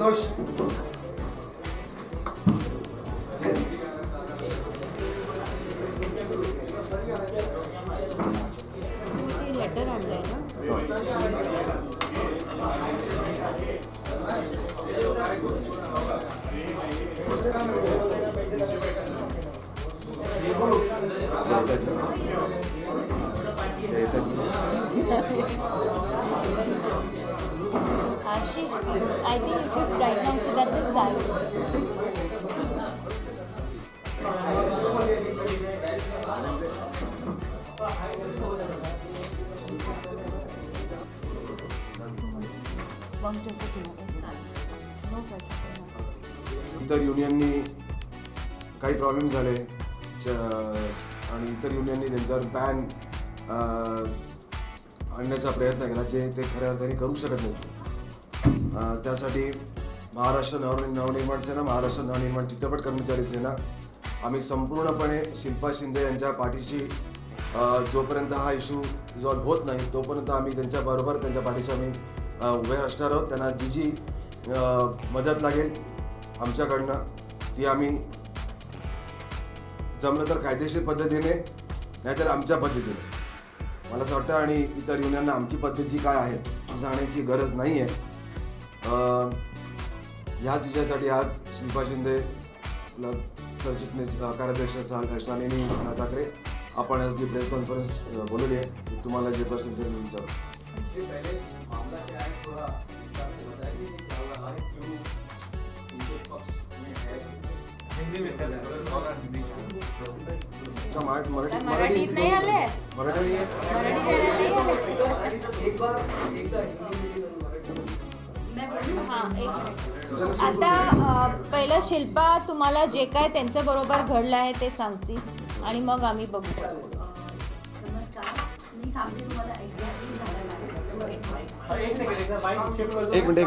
संतोष letter आणलंय ना. Ashish, I think you should write down so that this side. इतर युनियननी काही प्रॉब्लेम झाले आणि इतर युनियननी त्यांच्यावर बॅन आणण्याचा प्रयत्न केला जे ते खऱ्या अर्थाने करू शकत नाही. त्यासाठी महाराष्ट्र नवनिर्माण सेना, महाराष्ट्र नवनिर्माण चित्रपट कर्मचारी सेना आम्ही संपूर्णपणे शिल्पा शिंदे यांच्या पाठीशी जोपर्यंत हा इश्यू रिझॉल्व्ह होत नाही तोपर्यंत आम्ही त्यांच्याबरोबर त्यांच्या पाठीशी आम्ही उभे असणार आहोत. त्यांना जी मदत लागेल आमच्याकडनं ती आम्ही जमलं तर कायदेशीर पद्धतीने नाहीतर आमच्या पद्धतीने मला असं वाटतं. आणि इतर युनियनना आमची पद्धत जी काय आहे ती सांगण्याची गरज नाही आहे. ह्याच विषयासाठी आज शिल्पा शिंदे सरचिटणीस कार्याध्यक्ष शालिनी ठाकरे आपण आज जी प्रेस कॉन्फरन्स बोलवली आहे ती तुम्हाला जे प्रश्न विचारू. मराठीत नाही आले. आता पहिलं शिल्पा तुम्हाला जे काय त्यांच्या बरोबर घडलं आहे ते सांगतील आणि मग आम्ही बघू. एक मिनिट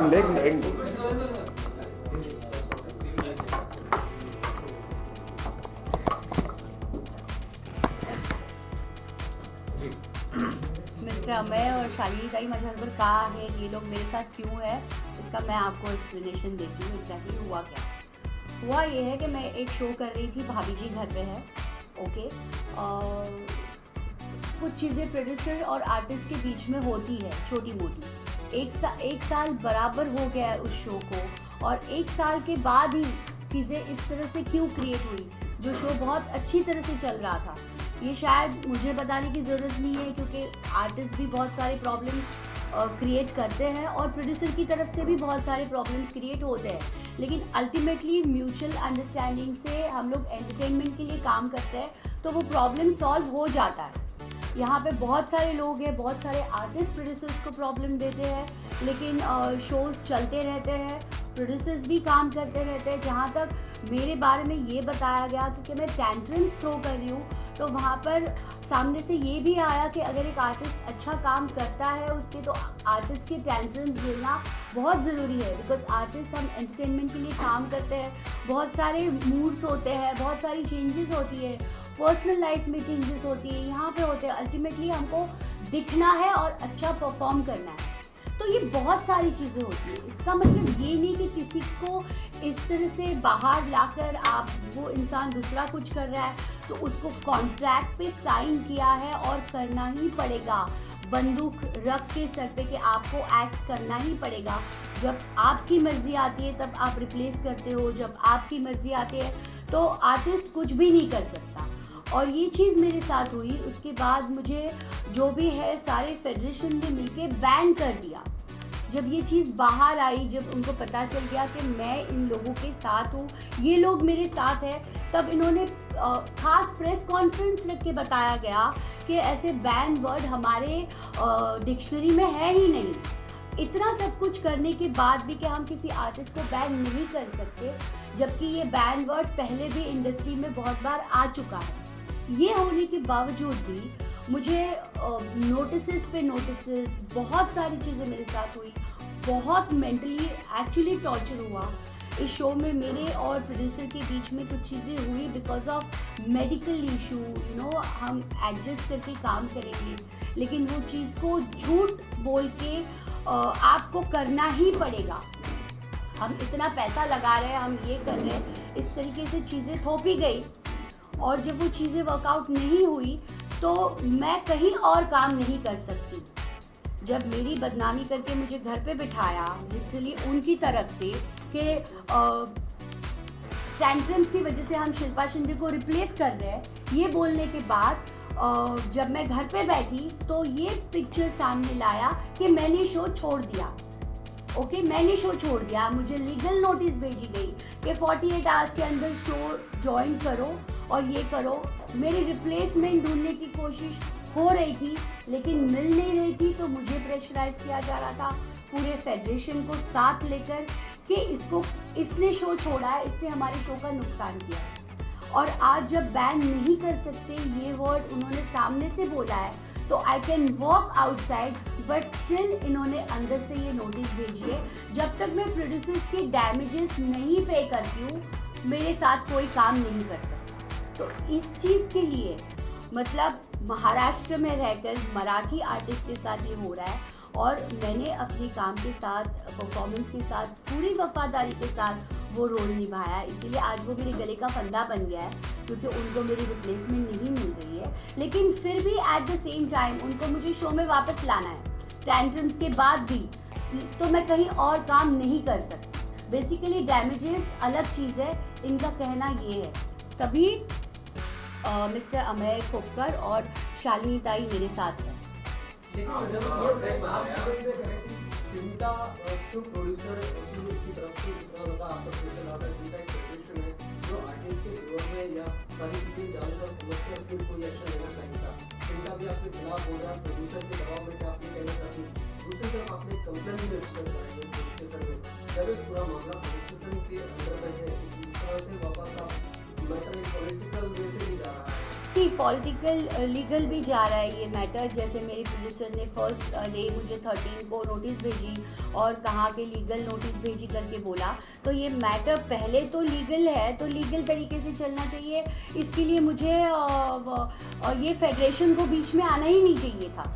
मिस्टर अमय और शालिनी ताई माझ्याबरोबर का आहेत, ये लोग मेरे साथ क्यों है, इसका मैं आपको एक्सप्लेनेशन देती हूँ. एग्जैक्टली हुआ क्या. हुआ ये है कि मैं एक शो कर रही थी, भाभी जी घर पे है. ओके. कुछ चीज़ें प्रोड्यूसर और आर्टिस्ट के बीच में होती है छोटी मोटी. एक साल बराबर हो गया है उस शो को और एक साल के बाद ही चीज़ें इस तरह से क्यों क्रिएट हुई. जो शो बहुत अच्छी तरह से चल रहा था, ये शायद मुझे बताने की ज़रूरत नहीं है क्योंकि आर्टिस्ट भी बहुत सारे प्रॉब्लम क्रिएट करते हैं और प्रोड्यूसर की तरफ से भी बहुत सारे प्रॉब्लम्स क्रिएट होते हैं. लेकिन अल्टीमेटली म्यूचुअल अंडरस्टैंडिंग से हम लोग एंटरटेनमेंट के लिए काम करते हैं तो वो प्रॉब्लम सॉल्व हो जाता है. यहाँ पे बहुत सारे लोग हैं, बहुत सारे आर्टिस्ट प्रोड्यूसर्स को प्रॉब्लम देते हैं, लेकिन शोज़ चलते रहते हैं, प्रोड्यूसर्स भी काम करते रहते हैं. जहाँ तक मेरे बारे में ये बताया गया कि मैं टैंट्रम्स थ्रो कर रही हूँ तो वहाँ पर सामने से ये भी आया कि अगर एक आर्टिस्ट अच्छा काम करता है उसके तो आर्टिस्ट के टैंट्रम्स झेलना बहुत ज़रूरी है. बिकॉज आर्टिस्ट हम एंटरटेनमेंट के लिए काम करते हैं, बहुत सारे मूड्स होते हैं, बहुत सारी चेंजेस होती है, पर्सनल लाइफ में चेंजेस होती है, यहाँ पे होते हैं. अल्टीमेटली हमको दिखना है और अच्छा परफॉर्म करना है. तो ये बहुत सारी चीज़ें होती है. इसका मतलब ये नहीं कि किसी को इस तरह से बाहर लाकर आप वो इंसान दूसरा कुछ कर रहा है तो उसको कॉन्ट्रैक्ट पे साइन किया है और करना ही पड़ेगा, बंदूक रख के सर पे कि आपको एक्ट करना ही पड़ेगा. जब आपकी मर्ज़ी आती है तब आप रिप्लेस करते हो, जब आपकी मर्ज़ी आती है तो आर्टिस्ट कुछ भी नहीं कर सकता. और ये चीज़ मेरे साथ हुई. उसके बाद मुझे जो भी है सारे फेडरेशन ने मिलके बैन कर दिया. जब ये चीज़ बाहर आई, जब उनको पता चल गया कि मैं इन लोगों के साथ हूँ, ये लोग मेरे साथ हैं, तब इन्होंने खास प्रेस कॉन्फ्रेंस रख के बताया गया कि ऐसे बैन वर्ड हमारे डिक्शनरी में है ही नहीं. इतना सब कुछ करने के बाद भी कि हम किसी आर्टिस्ट को बैन नहीं कर सकते, जबकि ये बैन वर्ड पहले भी इंडस्ट्री में बहुत बार आ चुका है. ये होने के बावजूद भी मुझे नोटिस पे नोटिस, बहुत सारी चीज़ें मेरे साथ हुई. बहुत मेंटली एक्चुअली टॉर्चर हुआ. इस शो में मेरे और प्रोड्यूसर के बीच में कुछ चीज़ें हुई बिकॉज ऑफ मेडिकल इशू. हम एडजस्ट करके काम करेंगे, लेकिन वो चीज़ को झूठ बोल के आपको करना ही पड़ेगा. हम इतना पैसा लगा रहे हैं, हम ये कर रहे हैं, इस तरीके से चीज़ें थोपी गई और जब वो चीज़ें वर्कआउट नहीं हुई तो मैं कहीं और काम नहीं कर सकती। जब मेरी बदनामी करके मुझे घर पे बिठाया लिटरली उनकी तरफ से कि टेंट्रम्स की वजह से हम शिल्पा शिंदे को रिप्लेस कर रहे हैं, ये बोलने के बाद जब मैं घर पे बैठी तो ये पिक्चर सामने लाया कि मैंने शो छोड़ दिया। ओके, मैंने शो छोड़ दिया, मुझे लीगल नोटिस भेजी गई कि 48 आवर्स के अंदर शो ज्वाइन करो और ये करो। मेरी रिप्लेसमेंट ढूंढने की कोशिश हो रही थी लेकिन मिल नहीं रही थी, तो मुझे प्रेशराइज किया जा रहा था पूरे फेडरेशन को साथ लेकर कि इसने शो छोड़ा है, इसने हमारे शो का नुकसान किया। और आज जब बैन नहीं कर सकते ये वर्ड उन्होंने सामने से बोला है तो I can walk outside, but still इन्होंने अंदर से ये नोटिस भेजी है। जब तक मैं प्रोड्यूसर्स के डैमेजेस नहीं पे करती हूँ मेरे साथ कोई काम नहीं कर सकता। तो इस चीज़ के लिए मतलब महाराष्ट्र में रहकर मराठी आर्टिस्ट के साथ ये हो रहा है और मैंने अपने काम के साथ परफॉर्मेंस के साथ पूरी वफादारी के साथ वो रोल निभाया, इसीलिए आज वो मेरे गले का फंदा बन गया है क्योंकि उनको मेरी रिप्लेसमेंट नहीं मिल रही है। लेकिन फिर भी एट द सेम टाइम उनको मुझे शो में वापस लाना है, टेंट्रम्स के बाद भी, तो मैं कहीं और काम नहीं कर सकती। बेसिकली डैमेजेस अलग चीज़ है, इनका कहना ये है। तभी मिस्टर अमय खोपकर और शालिनी ताई मेरे साथ हैं। चिंता क्यों प्रोड्यूसर की तरफ से इतना ज़्यादा आपका प्रेशर आता है? चिंता एक फेडरेशन है जो आर्टिस्ट के विरोध में या सारी चीज़ें जानकर समझकर फिर कोई एक्शन लेना चाहिए था। चिंता भी आपके खिलाफ बोल रहा है, प्रोड्यूसर के दबाव में क्या आप ये कहना चाहते हैं? दूसरी तरफ आपने कंप्लेंट भी रजिस्टर कराई है प्रोड्यूसर में, जब एक पूरा मामला प्रोड्यूसर के अंदर में है, इस तरह से वापस आप मैटर एक पॉलिटिकल वे से भी जा रहा है। सी पॉलिटिकल लीगल भी जा रहा है ये मैटर। जैसे मेरे प्रोड्यूसर ने फर्स्ट डे मुझे 13 को नोटिस भेजी और कहा कि लीगल नोटिस भेजी करके बोला, तो ये मैटर पहले तो लीगल है तो लीगल तरीके से चलना चाहिए। इसके लिए मुझे ये फेडरेशन को बीच में आना ही नहीं चाहिए था।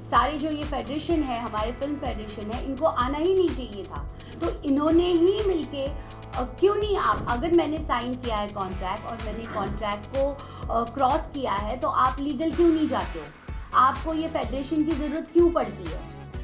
सारे जो ये फेडरेशन है, हमारे फिल्म फेडरेशन है, इनको आना ही नहीं चाहिए था। तो इन्होंने ही मिलके क्यों नहीं, आप अगर मैंने साइन किया है कॉन्ट्रैक्ट और मैंने कॉन्ट्रैक्ट को क्रॉस किया है तो आप लीगल क्यों नहीं जाते हो? आपको ये फेडरेशन की ज़रूरत क्यों पड़ती है?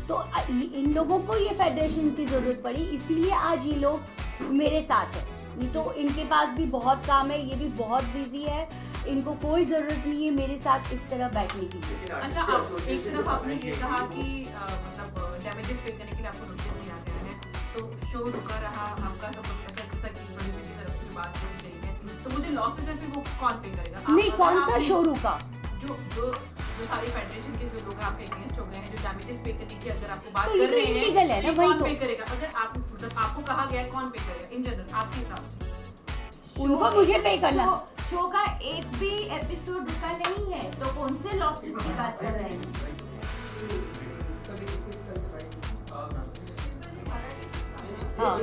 तो इन लोगों को ये फेडरेशन की ज़रूरत पड़ी, इसीलिए आज ये लोग मेरे साथ हैं। नहीं तो इनके पास भी बहुत काम है, ये भी बहुत बिजी है, इनको कोई ज़रूरत नहीं है मेरे साथ इस तरह बैठने की। अच्छा, आप एक तरफ आपने ये कहा कि मतलब डैमेजेस पे करने के लिए आपको नोटिस दिया गया है, तो शो रुका रहा आपका, सब जैसा कि प्रोड्यूसर की तरफ से बात की गई है, तो मुझे लॉसेस है फिर वो कौन पे करेगा? नहीं, कौन सा शो रुका? जो सारे फेडरेशन के जो लोग आपके अगेंस्ट हो गए हैं, जो डैमेजेस पे करने की अगर आपको बात तो कर ये तो रहे हैं, इलीगल है ना, ये वही कौन तो पे करेगा? अगर आप मतलब आपको कहा गया है कौन पे करेगा इन जनरल आपके हिसाब से? उनको मुझे पे करना। शो का एक भी एपिसोड रुका नहीं है, तो कौन से लॉसेस की बात कर रहे हैं? हाँ,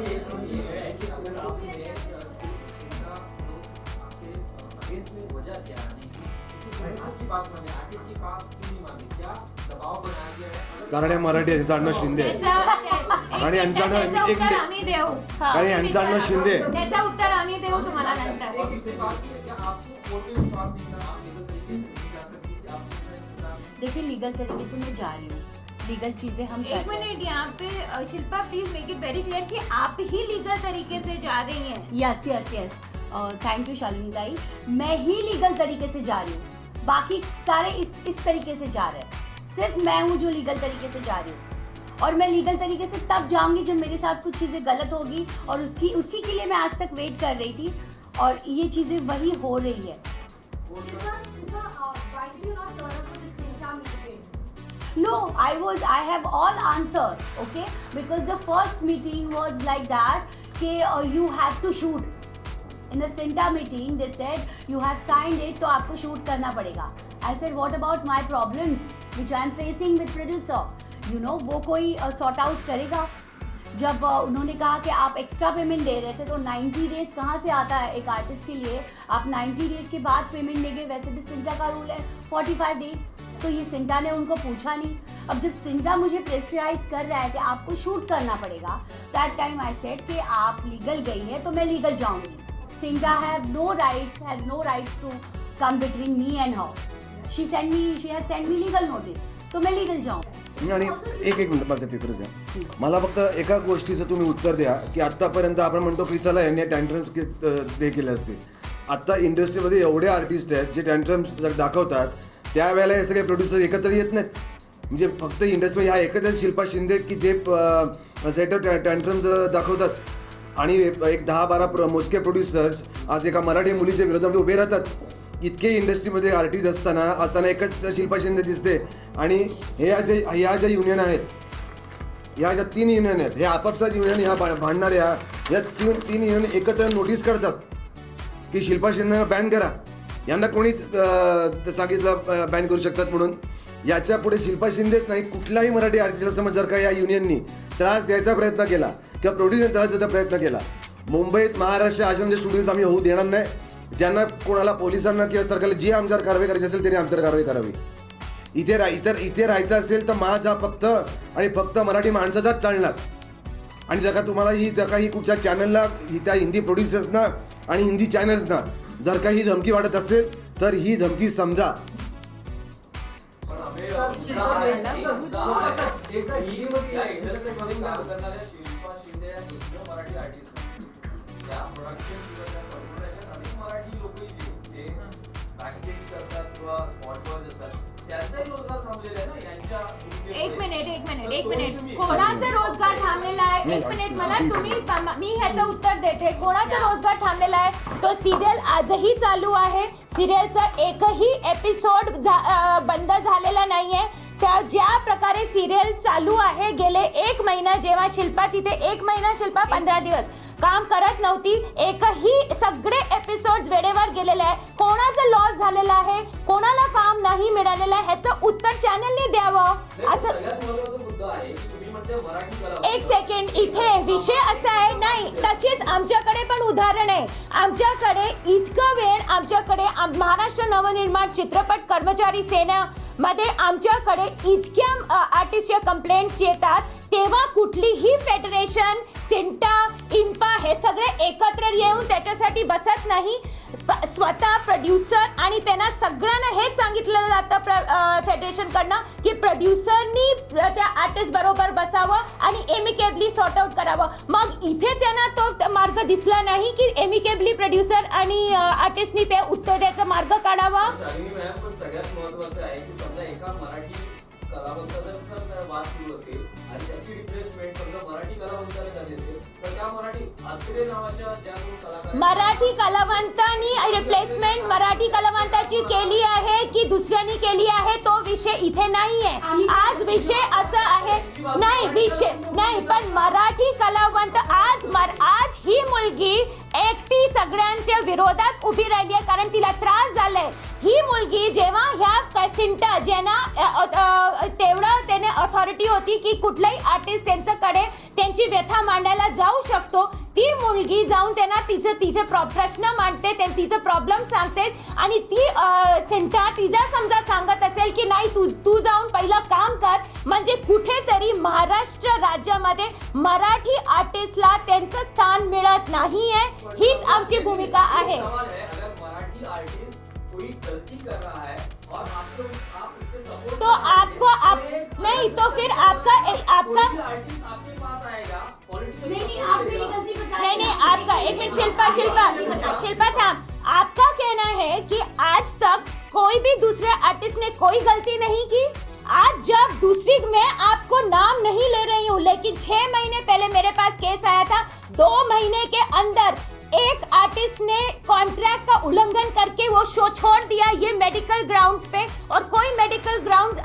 कारण हे मराठी आहे, यांचं आडनाव शिंदे आहे. आणि यांचं आडनाव त्याचं एक उत्तर मिनिट. आम्ही देऊ. कारण यांचं आडनाव शिंदे आहे. त्याचं उत्तर आम्ही देऊ तुम्हाला नंतर. देखिए लीगल तरीके से मैं जा रही हूँ, लीगल चीज़ें हम कर एक रहे हैं। मिनट, यहाँ पे Shilpa please make it very clear कि आप ही लीगल तरीके से जा रही हैं. Yes yes yes, thank you Shalini ताई, मैं ही लीगल तरीके से जा रही हूँ, बाकी सारे इस तरीके से जा रहे हैं, सिर्फ मैं हूँ जो लीगल तरीके से जा रही हूँ। और मैं लीगल तरीके से तब जाऊंगी जब मेरे साथ कुछ चीज़ें गलत होगी, और उसी के लिए मैं आज तक वेट कर रही थी, और ये चीज़ें वही हो रही है। No, I have all answer, okay? Because the first meeting was like that, you have to shoot. In the Cinta meeting, they said you have signed it, तो आपको shoot करना पड़ेगा. I said, what about my problems which I am facing with producer? You know, वो कोई sort out करेगा. जब उन्होंने कहा कि आप एक्स्ट्रा पेमेंट दे रहे थे, तो 90 डेज कहाँ से आता है एक आर्टिस्ट के लिए? आप 90 डेज के बाद पेमेंट देंगे, वैसे भी सिंटा का रूल है 45 डेज, तो ये सिंटा ने उनको पूछा नहीं। अब जब सिंटा मुझे प्रेशराइज कर रहा है कि आपको शूट करना पड़ेगा, दैट टाइम आई सेड कि आप लीगल गई है तो मैं लीगल जाऊंगी। सिंटा has no rights to come between me and her. She has send me legal notice, तो मैं लीगल जाऊँ। आणि एक मिनिट माझे पेपर्स द्या मला, फक्त एका गोष्टीचं तुम्ही उत्तर द्या की आत्तापर्यंत आपण म्हणतो की चला यांनी टँट्रम्स ते केले असते, आत्ता इंडस्ट्रीमध्ये एवढे आर्टिस्ट आहेत जे टँट्रम्स दाखवतात, त्यावेळेला हे सगळे प्रोड्युसर एकत्र येत नाहीत. म्हणजे फक्त इंडस्ट्रीमध्ये ह्या एकत्र शिल्पा शिंदे की जे सेटर टँट्रम्स दाखवतात आणि एक 10-12 मोजके प्रोड्युसर्स आज एका मराठी मुलीच्या विरोधामध्ये उभे राहतात. इतके इंडस्ट्रीमध्ये आर्टिस्ट असताना एकच शिल्पा शिंदे दिसते. आणि ह्या ज्या युनियन आहेत, ह्या ज्या 3 युनियन आहेत, हे आपापसात युनियन ह्या भांडणाऱ्या या 3 युनियन एकत्र नोटीस करतात की शिल्पा शिंदेना बॅन करा. यांना कोणी सांगितलं बॅन करू शकतात म्हणून? याच्या पुढे शिल्पा शिंदेच नाही, कुठलाही मराठी आर्टिस्टला समज जर का या युनियननी त्रास द्यायचा प्रयत्न केला किंवा प्रोड्युसरने त्रास द्यायचा प्रयत्न केला, मुंबईत महाराष्ट्र अशांचे स्टुडिओज आम्ही होऊ देणार नाही. ज्यांना कोणाला पोलिसांना किंवा सरकारला जी आमच्यावर कारवाई करायची असेल त्यांनी आमच्यावर कारवाई करावी. इथे राहायचं असेल तर माझा फक्त आणि फक्त मराठी माणसाचाच चालणार. आणि जर का तुम्हाला ही कुठच्या चॅनलला त्या हिंदी प्रोड्युसर्सना आणि हिंदी चॅनल्सना जर का ही धमकी वाटत असेल तर ही धमकी समजा. एक मिनिट कोणाचा रोजगार थांबलेला आहे? एक मिनिट मला मी ह्याचं उत्तर देते. कोणाचा रोजगार थांबलेला आहे? तो सिरियल आजही चालू आहे. सिरियलचा एकही एपिसोड बंद झालेला नाहीये. त्या ज्या प्रकारे सिरियल चालू आहे गेले 1 महिना, जेव्हा शिल्पा तिथे 1 महिना, शिल्पा 15 दिवस काम करत नव्हती, एकही सगळे एपिसोड वेळेवर गेलेले आहे. कोणाचं लॉस झालेलं आहे, कोणाला काम नाही मिळालेलं आहे, ह्याचं उत्तर चॅनलने द्यावं. असं एक सेकंड, इथे विषय असा आहे नाही. तशीच आमच्याकडे पण उदाहरण आहे. आमच्याकडे इतका वेळ आमच्याकडे महाराष्ट्र नवनिर्माण चित्रपट कर्मचारी सेना मध्ये आमच्याकडे इतक्या आर्टिस्टच्या कंप्लेंट्स येतात, तेव्हा कुठलीही फेडरेशन, सिंटा, इम्पा हे सगळे एकत्र येऊन त्याच्यासाठी बसत नाही. स्वतः प्रोड्युसर आणि त्यांना सगळ्यांना हेच सांगितलं जातं फेडरेशनकडनं की प्रोड्युसरनी त्या आर्टिस्ट बरोबर बसावं आणि एमिकेबली सॉर्ट आउट करावं. मग इथे त्यांना तो मार्ग दिसला नाही की एमिकेबली प्रोड्युसर आणि आर्टिस्टनी ते उत्तराचा मार्ग काढावा. सगळ्यात महत्त्वाचं आहे की समजा एका मराठी कलावंताचा जर वाद सुरू असेल आणि त्याची रिप्लेसमेंट समजा मराठी कलावंताने झाली असेल तर त्या मराठी आत्रे नावाच्या ज्या दोन कलाकार मराठी कलावंतांनी रिप्लेसमेंट मराठी कलावंताची केली आहे की दुसऱ्यांनी केली आहे तो विषय इथे नाहीये. आज विषय असा आहे नाही, विषय नाही, पण मराठी कलावंत आज ही मुलगी एकटी सगळ्यांच्या विरोधात उभी राहिली आहे कारण तिला त्रास झालाय. ही मुलगी जेव्हा ह्या सिंटा ज्यांना तेवढं त्याने अथॉरिटी होती की कुठलाही आर्टिस्ट त्यांच्याकडे त्यांची व्यथा मांडायला जाऊ शकतो, ती मुलगी जाऊन त्यांना तिचे प्रश्न मांडते, तिचं प्रॉब्लेम सांगते आणि ती सिंटा तिला समजा सांगत असेल की नाही तू जाऊन पहिलं काम कर, म्हणजे कुठेतरी महाराष्ट्र राज्यामध्ये मराठी आर्टिस्टला त्यांचं स्थान मिळत नाहीये. हीच आमची भूमिका आहे. मराठी आर्टिस्ट कोई गलती कर रहा है और आप उसके सपोर्ट तो आपको नहीं तो फिर आपका आर्टिस्ट आपके पास आएगा नहीं, आप मेरी गलती बता नहीं आपका एक मिनट शिल्पा थाम. आपका कहना है कि आज तक कोई भी दूसरे आर्टिस्ट ने कोई गलती नहीं की. आज जब दूसरी मैं आपको नाम नहीं ले रही हूँ, लेकिन 6 महीने पहले मेरे पास केस आया था. 2 महीने के अंदर एक आर्टिस्ट ने कॉन्ट्रैक्ट का उल्लंघन करके वो शो छोड़ दिया, ये मेडिकल ग्राउंड्स पे, और कोई मेडिकल ग्राउंड्स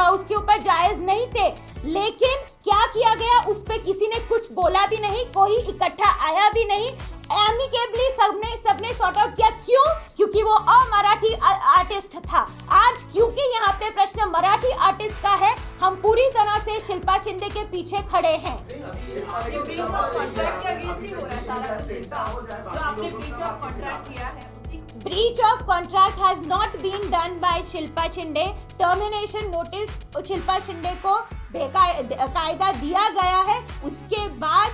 उसके ऊपर जायज नहीं थे. लेकिन क्या किया गया, उस पे किसी ने कुछ बोला भी नहीं, कोई इकट्ठा आया भी नहीं. एमिकेबली सबने सॉर्ट आउट किया. क्यों? क्योंकि वो अमराठी आर्टिस्ट था. आज क्योंकि यहाँ पे प्रश्न मराठी आर्टिस्ट का है, हम पूरी तरह से शिल्पा शिंदे के पीछे खड़े हैं. आपके ब्रीच ऑफ कॉन्ट्रैक्ट के अगेंस्ट ही हो रहा है सारा कुछ. शिल्पा जो आपने ब्रीच ऑफ कॉन्ट्रैक्ट किया है breach of contract has not been done by Shilpa Shinde. Termination notice Shilpa Shinde को कायदा दिया गया है. उसके बाद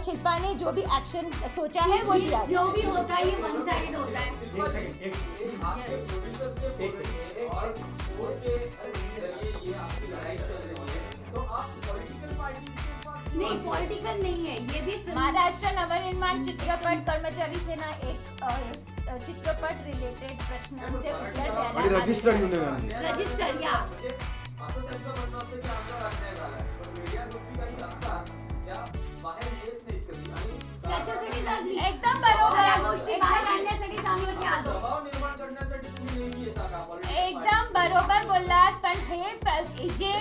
शिल्पा ने जो भी एक्शन सोचा है वो दिया. जो भी होता है ये वन साइडेड होता है. नहीं, पॉलिटिकल नहीं है ये भी. महाराष्ट्र नवनिर्माण चित्रपट कर्मचारी सेना एक चित्रपट रिलेटेड प्रश्नांचे उत्तर आणि द्यायला रजिस्टर्ड युनियन आहे. रजिस्टर या असं त्यांचं म्हणणं असतं की आमचा अन्याय झाला आहे. पण मीडिया गोष्टी काही असतात त्या बाहेर येत नाहीत कधी आणि त्याच्यासाठीच आज मी- एकदम बरोबर. या गोष्टी बाहेर आणण्यासाठीच आम्ही इथे आलो. दबाव निर्माण करण्यासाठी तुम्ही नेहमी येता का? एकदम बरोबर बोललात. पण हे जे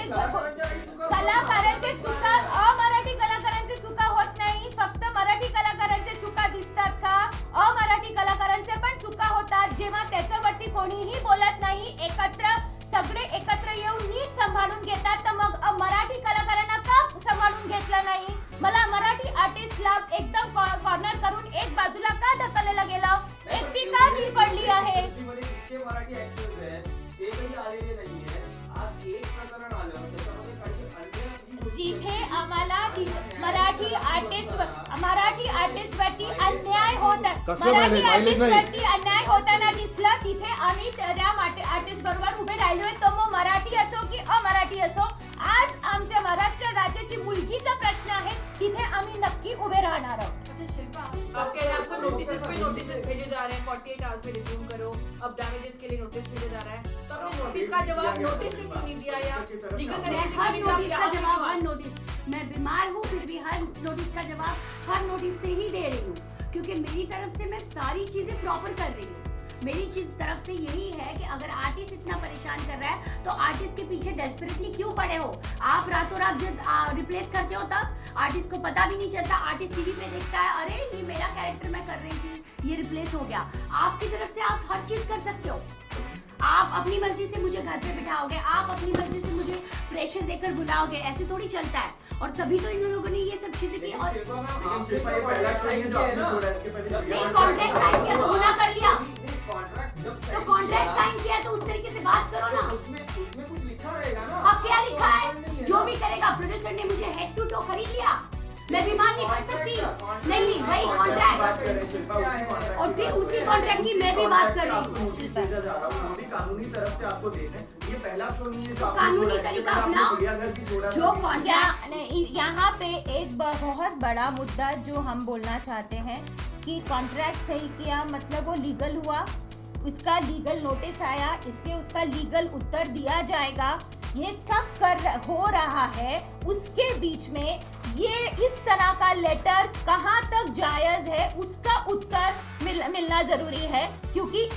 कलाकारांचे चुका अमराठी कलाकारांचे चुका होत नाही. फक्त मराठी कलाकारांचे चुका दिसतात का? अमराठी कलाकारांचे पण चुका होतात. जेव्हा त्याच्यावरती कोणीही बोलत नाही, सगळे एकत्र येऊन नीट सांभाळून घेतात, तर मग मराठी कलाकारांना का सांभाळून घेतलं नाही? मला मराठी आर्टिस्टला एकदम कॉर्नर करून एक बाजूला का ढकललं गेलं? एकटी का ढील पडली आहे? इतके मराठी ऍक्टर्स आहेत ते काही आलेले नाहीये. आज एक प्रकरण आलं त्याच्यामध्ये काही अन्य जिथे आम्हाला मराठी आर्टिस्ट वरती अन्याय होत कसलं मराठी violence आर्टिस्ट नाही? वरती अन्याय होताना दिसला, तिथे आम्ही त्या आर्टिस्ट बरोबर उभे राहिलोय. तो मग मराठी असो की अमराठी असो, आज आमच्या महाराष्ट्र राज्याची मुलगीचा प्रश्न आहे, तिथे आम्ही नक्की उभे राहणार आहोत. अच्छा शिल्पा, आपके आपको नोटिस पे नोटिस भेजे जा रहे हैं. 48 आवर्स में रिज्यूम करो. अब डैमेजेस के लिए नोटिस भेजा जा रहा है. तो आपने नोटिस का जवाब नोटिस से क्यों नहीं दिया या लीगल मैं हर नोटिस का जवाब हर नोटिस, मैं बीमार हूँ फिर भी हर नोटिस का जवाब हर नोटिस से ही दे रही हूँ, क्योंकि मेरी तरफ से मैं सारी चीजें प्रॉपर कर रही हूँ. मेरी तरफ से यही है कि अगर आर्टिस्ट इतना परेशान कर रहा है तो आर्टिस्ट के पीछे डेस्परेटली क्यों पड़े हो? आप रातों रात जब रिप्लेस करते हो तब आर्टिस्ट को पता भी नहीं चलता. आर्टिस्ट टीवी पे देखता है, अरे ये मेरा कैरेक्टर मैं कर रही थी, ये रिप्लेस हो गया. आपकी तरफ से आप हर चीज कर सकते हो. आप अपनी मर्जी से मुझे घर पे बिठाओगे, आप अपनी मर्जी से मुझे प्रेशर देकर बुलाओगे, ऐसे थोड़ी चलता है. और तभी तो इन लोगों ने ये सब चीजें की. और नहीं, कॉन्ट्रैक्ट साइन किया तो गुनाह कर लिया. तो कॉन्ट्रैक्ट साइन किया तो उस तरीके से बात करो ना. उसमें कुछ लिखा रहेगा ना. अब क्या लिखा है? जो भी करेगा, प्रोड्यूसर ने मुझे हेड टू टो खरीद लिया, मैं बीमार नहीं पड़ सकती. नहीं, वही कॉन्ट्रैक्ट और फिर उसी कॉन्ट्रैक्ट की मैं भी बात कर रही हूँ. कानूनी तरफ से आपको देना है. ये पहला शो नहीं है जो आपने कानूनी छोड़ा है. तरीका आपने अपनाओ. चिड़ियाघर की छोड़ा जो कॉन्ट्रैक्ट यहाँ पे एक बहुत बड़ा मुद्दा जो हम बोलना चाहते हैं कि कॉन्ट्रैक्ट सही किया मतलब वो लीगल हुआ, उसका लीगल नोटिस आया, इसलिए उसका लीगल उत्तर दिया जाएगा. ये सब हो रहा है, उसके बीच में ये इस तरह का लेटर कहाँ तक जायज है उसका उत्तर मिलना जरूरी है, क्योंकि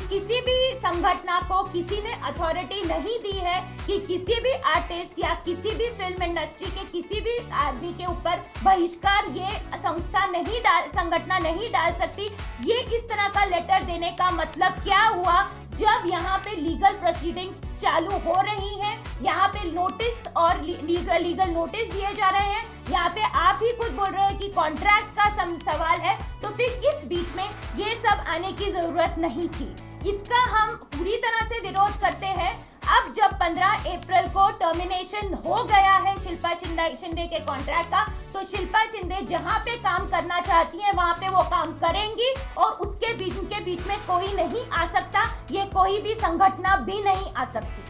किसी भी संगठन को किसी ने अथॉरिटी नहीं दी है कि किसी भी आर्टिस्ट या किसी भी फिल्म इंडस्ट्री के किसी भी आदमी के ऊपर बहिष्कार ये संगठन नहीं डाल सकती. ये इस तरह का लेटर देने का मतलब क्या हुआ? जब यहाँ पे लीगल प्रोसीडिंग्स चालू हो रही हैं, यहाँ पे नोटिस और लीगल नोटिस दिए जा रहे हैं, यहाँ पे आप ही खुद बोल रहे हैं कि कॉन्ट्रैक्ट का सवाल है, तो फिर इस बीच में ये सब आने की जरूरत नहीं थी. इसका हम पूरी तरह से विरोध करते हैं. अब जब 15 अप्रैल को टर्मिनेशन हो गया है शिल्पा शिंदे के कॉन्ट्रैक्ट का, तो शिल्पा शिंदे जहां पे काम करना चाहती हैं वहां पे वो काम करेंगी और उसके बीच में कोई नहीं आ सकता. ये कोई भी संगठन भी नहीं आ सकती.